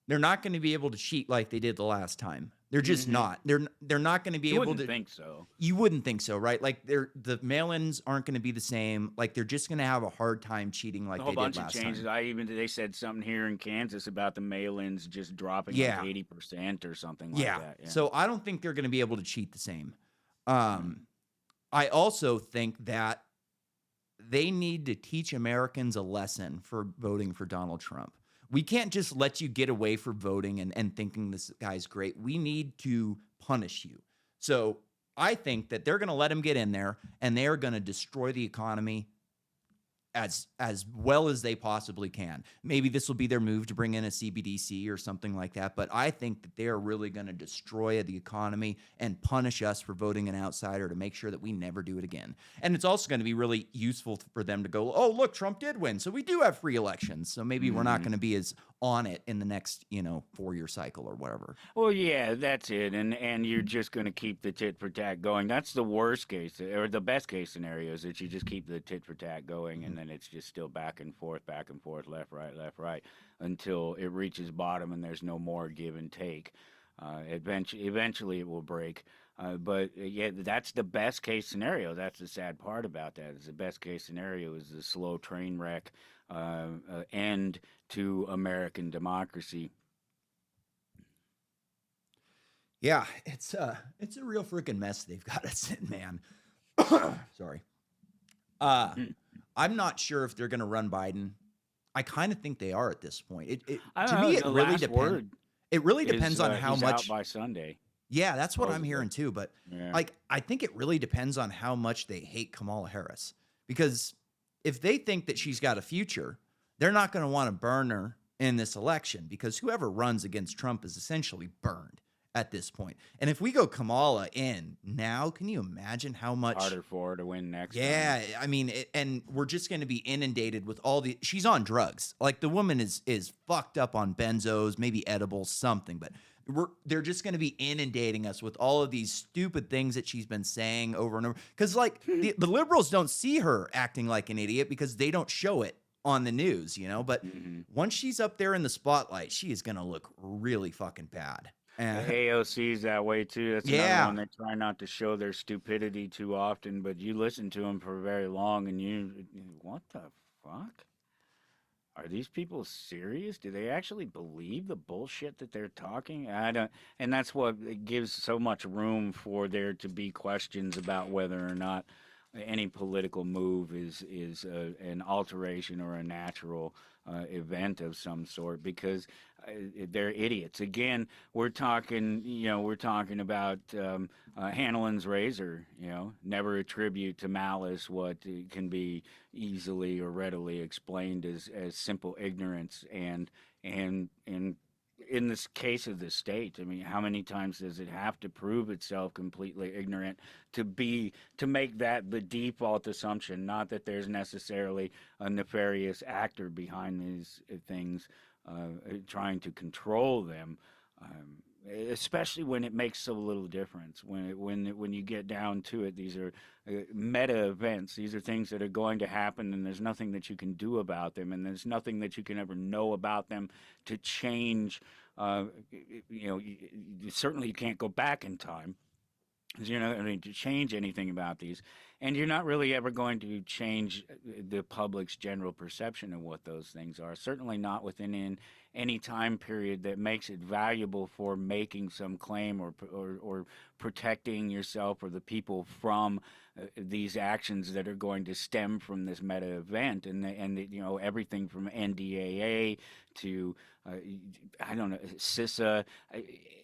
A: they're not going to be able to cheat like they did the last time. They're just not. They're not going to be able to.
B: You wouldn't think so.
A: You wouldn't think so, right? Like, the mail-ins aren't going to be the same. Like, they're just going to have a hard time cheating like they did last time. A whole bunch of changes.
B: They said something here in Kansas about the mail-ins just dropping like 80% or something like that. Yeah.
A: So I don't think they're going to be able to cheat the same. I also think that they need to teach Americans a lesson for voting for Donald Trump. We can't just let you get away for voting and thinking this guy's great. We need to punish you. So I think that they're going to let him get in there and they're going to destroy the economy as well as they possibly can. Maybe this will be their move to bring in a CBDC or something like that, but I think that they are really going to destroy the economy and punish us for voting an outsider to make sure that we never do it again. And it's also going to be really useful for them to go, oh, look, Trump did win, so we do have free elections. So maybe we're not going to be as on it in the next, 4-year cycle or whatever.
B: Well, yeah, that's it. And you're just going to keep the tit for tat going. That's the worst case, or the best case scenario is that you just keep the tit for tat going, and then it's just still back and forth, left, right, until it reaches bottom and there's no more give and take. Eventually it will break. Yeah, that's the best case scenario. That's the sad part about that. Is the best case scenario is the slow train wreck end to American democracy.
A: Yeah, it's a real freaking mess they've got us in, man. Sorry. Uh I'm not sure if they're going to run Biden. I kind of think they are at this point.
B: I
A: To
B: don't
A: me
B: know.
A: it
B: The
A: really
B: last
A: depends.
B: word
A: It really
B: is
A: depends on how
B: he's out
A: much.
B: by Sunday,
A: Yeah, that's what I'm
B: supposedly.
A: hearing too, but
B: Yeah.
A: like I think it really depends on how much they hate Kamala Harris, because if they think that she's got a future, they're not going to want to burn her in this election, because whoever runs against Trump is essentially burned at this point. And if we go Kamala in now, can you imagine how much?
B: Harder for her to win next time.
A: Yeah, I mean, and we're just going to be inundated with all the. She's on drugs. Like the woman is fucked up on benzos, maybe edibles, something. But they're just going to be inundating us with all of these stupid things that she's been saying over and over. Because like the liberals don't see her acting like an idiot because they don't show it on the news, you know. But
B: Hmm.
A: once she's up there in the spotlight, she is going to look really fucking bad. And
B: AOC's that way too. That's another
A: yeah,
B: one. They try not to show their stupidity too often, but you listen to them for very long, and what the fuck? Are these people serious? Do they actually believe the bullshit that they're talking? I don't, and that's what it gives so much room for there to be questions about whether or not any political move is an alteration or a natural event of some sort, because they're idiots. Again, we're talking about Hanlon's razor. Never attribute to malice what can be easily or readily explained as simple ignorance. And in this case of the state, I mean, how many times does it have to prove itself completely ignorant to make that the default assumption? Not that there's necessarily a nefarious actor behind these things, trying to control them. Especially when it makes so little difference. When you get down to it, these are meta events. These are things that are going to happen, and there's nothing that you can do about them, and there's nothing that you can ever know about them to change. Certainly you can't go back in time. 'Cause you're not going to change anything about these, and you're not really ever going to change the public's general perception of what those things are. Certainly not within any time period that makes it valuable for making some claim, or protecting yourself or the people from these actions that are going to stem from this meta event. And everything from NDAA to uh, I don't know, CISA,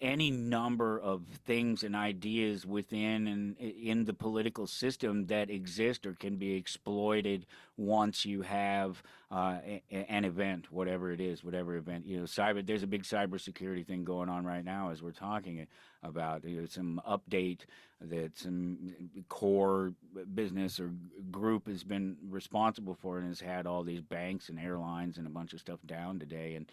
B: any number of things and ideas within and in the political system that exist or can be exploited once you have an event, whatever it is, whatever event. There's a big cybersecurity thing going on right now as we're talking about. Some update that some core business or group has been responsible for, and has had all these banks and airlines and a bunch of stuff down today. And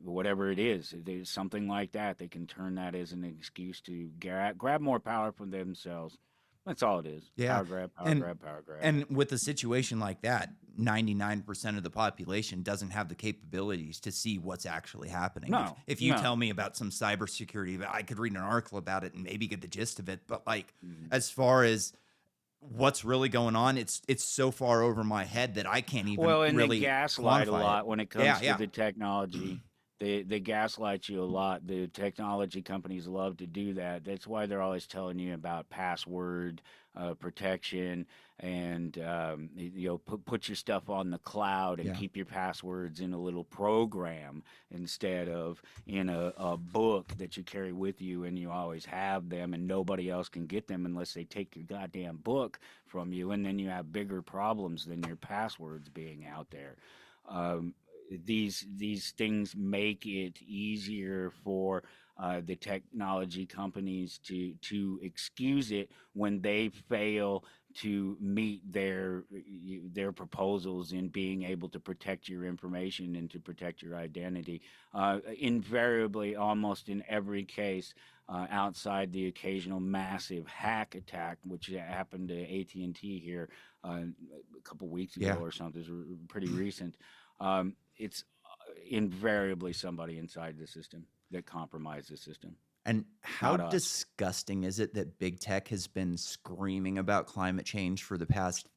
B: whatever it is, there's something like that. They can turn that as an excuse to grab more power for themselves. That's all it is.
A: yeah,
B: Power grab, power
A: and
B: grab, power grab.
A: and with a situation like that, 99% of the population doesn't have the capabilities to see what's actually happening. If
B: No,
A: if you
B: no.
A: tell me about some cybersecurity, I could read an article about it and maybe get the gist of it. But like,
B: Mhm.
A: as far as what's really going on, it's so far over my head that I can't even
B: Well, and they
A: really
B: gaslight a
A: quantify it.
B: lot when it
A: Yeah,
B: comes to
A: yeah,
B: the technology. They gaslight you a lot. The technology companies love to do that. That's why they're always telling you about password protection, and put your stuff on the cloud and
A: yeah.
B: keep your passwords in a little program instead of in a book that you carry with you, and you always have them, and nobody else can get them unless they take your goddamn book from you, and then you have bigger problems than your passwords being out there. Um, these things make it easier for the technology companies to excuse it when they fail to meet their proposals in being able to protect your information and to protect your identity. Invariably, almost in every case, outside the occasional massive hack attack, which happened to AT&T here a couple weeks ago
A: Yeah.
B: or something. It's pretty recent. It's invariably somebody inside the system that compromised the system.
A: And how
B: Not us.
A: disgusting is it that big tech has been screaming about climate change for the past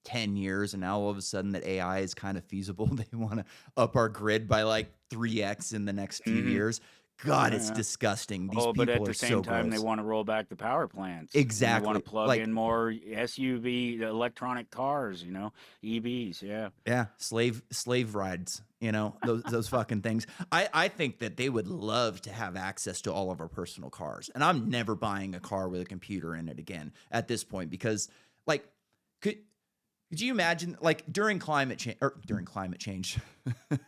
A: 10 years, and now all of a sudden that AI is kind of feasible. They want to up our grid by like 3x in the next few
B: Mm-hmm.
A: years. God, it's
B: Yeah.
A: disgusting. These
B: Oh, but at
A: people
B: the
A: are
B: same
A: so
B: time, they
A: gross.
B: want to roll back the power plants, and they want to
A: Exactly.
B: plug
A: Like,
B: in more SUV electronic cars. EVs. Yeah.
A: yeah, slave rides, those fucking things. I think that they would love to have access to all of our personal cars. And I'm never buying a car with a computer in it again at this point because like could could you imagine like during climate change or during climate change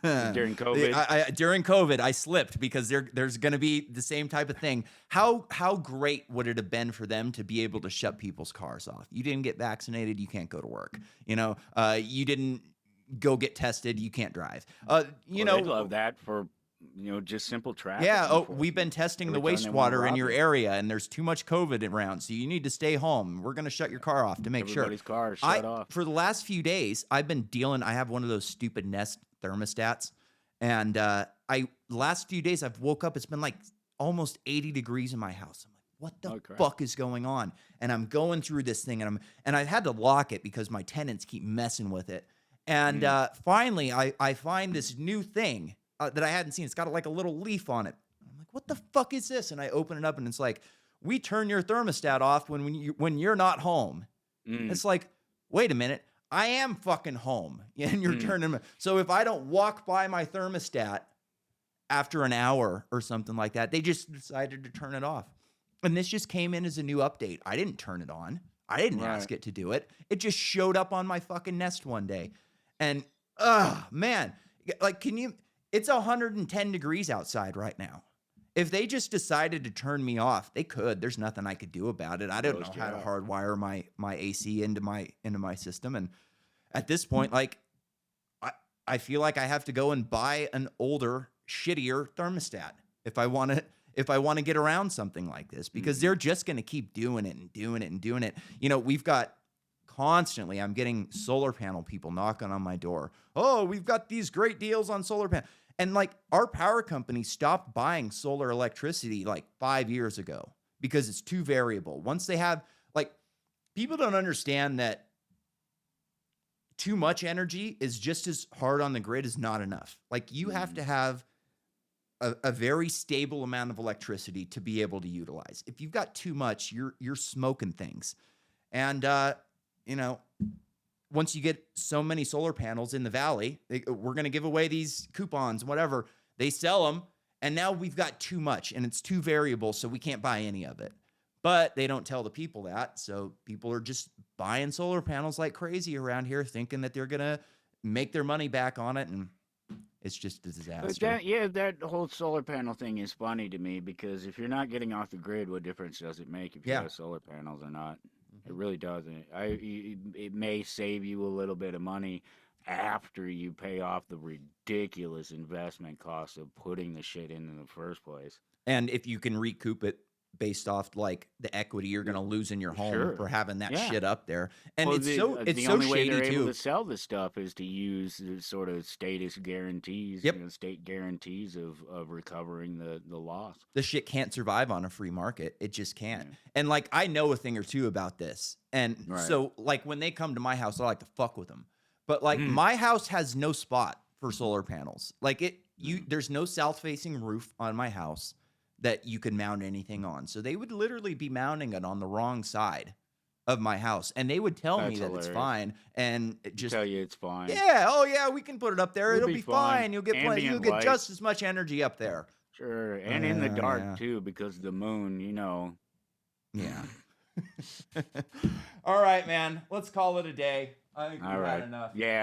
B: During COVID.
A: during COVID I slipped because there's going to be the same type of thing. How great would it have been for them to be able to shut people's cars off? You didn't get vaccinated, you can't go to work. You didn't go get tested, you can't drive.
B: Well, they'd love that for just simple traffic
A: Yeah. Oh, we've been
B: enforcement.
A: testing the
B: Every time they want to
A: wastewater in
B: rob
A: your
B: you,
A: area, and there's too much COVID around, so you need to stay home. We're gonna shut your car off to make sure.
B: everybody's car is shut off.
A: For the last few days, I've been dealing. I have one of those stupid Nest thermostats, and last few days I've woke up. It's been like almost 80 degrees in my house. I'm like, what the
B: Oh, crap.
A: fuck is going on? And I'm going through this thing, and I had to lock it because my tenants keep messing with it. And finally, I find this new thing that I hadn't seen. It's got like a little leaf on it. I'm like, what the fuck is this? And I open it up, and it's like, we turn your thermostat off when you're not home. It's like, wait a minute, I am fucking home, and you're turning. So if I don't walk by my thermostat after an hour or something like that, they just decided to turn it off. And this just came in as a new update. I didn't turn it on. I didn't ask it to do it. It just showed up on my fucking Nest one day. And, man, like, it's 110 degrees outside right now. If they just decided to turn me off, they could. There's nothing I could do about it. I don't know how to hardwire my AC into my system. And at this point, like, I feel like I have to go and buy an older, shittier thermostat if I want to get around something like this, because they're just going to keep doing it and doing it and doing it. We've got constantly, I'm getting solar panel people knocking on my door. Oh, we've got these great deals on solar panel. And like our power company stopped buying solar electricity like 5 years ago because it's too variable. Once they have, like, people don't understand that too much energy is just as hard on the grid as not enough. Like, you have to have a very stable amount of electricity to be able to utilize. If you've got too much, you're smoking things. And once you get so many solar panels in the valley, we're going to give away these coupons, whatever. They sell them, and now we've got too much, and it's too variable, so we can't buy any of it. But they don't tell the people that, so people are just buying solar panels like crazy around here, thinking that they're going to make their money back on it, and it's just a disaster.
B: That whole solar panel thing is funny to me, because if you're not getting off the grid, what difference does it make if you have solar panels or not? It really doesn't. It may save you a little bit of money after you pay off the ridiculous investment cost of putting the shit in the first place.
A: And if you can recoup it based off like the equity you're going to lose in your home for having that shit up there. And
B: Well,
A: it's
B: the
A: so
B: only way
A: shady
B: they're able
A: too.
B: to sell this stuff is to use the sort of status guarantees, state guarantees of recovering the loss.
A: The shit can't survive on a free market. It just can't. And like, I know a thing or two about this. And so like when they come to my house, I like to fuck with them. But like my house has no spot for solar panels. Like there's no south facing roof on my house that you can mount anything on. So they would literally be mounting it on the wrong side of my house. And they would tell me that it's fine. And just
B: tell you it's fine.
A: Yeah. Oh yeah, we can put it up there. It'll be fine. You'll get just as much energy up there.
B: Sure. And in the dark too, because the moon,
A: Yeah. All right, man. Let's call it a day. I think we've had enough.
B: Yeah.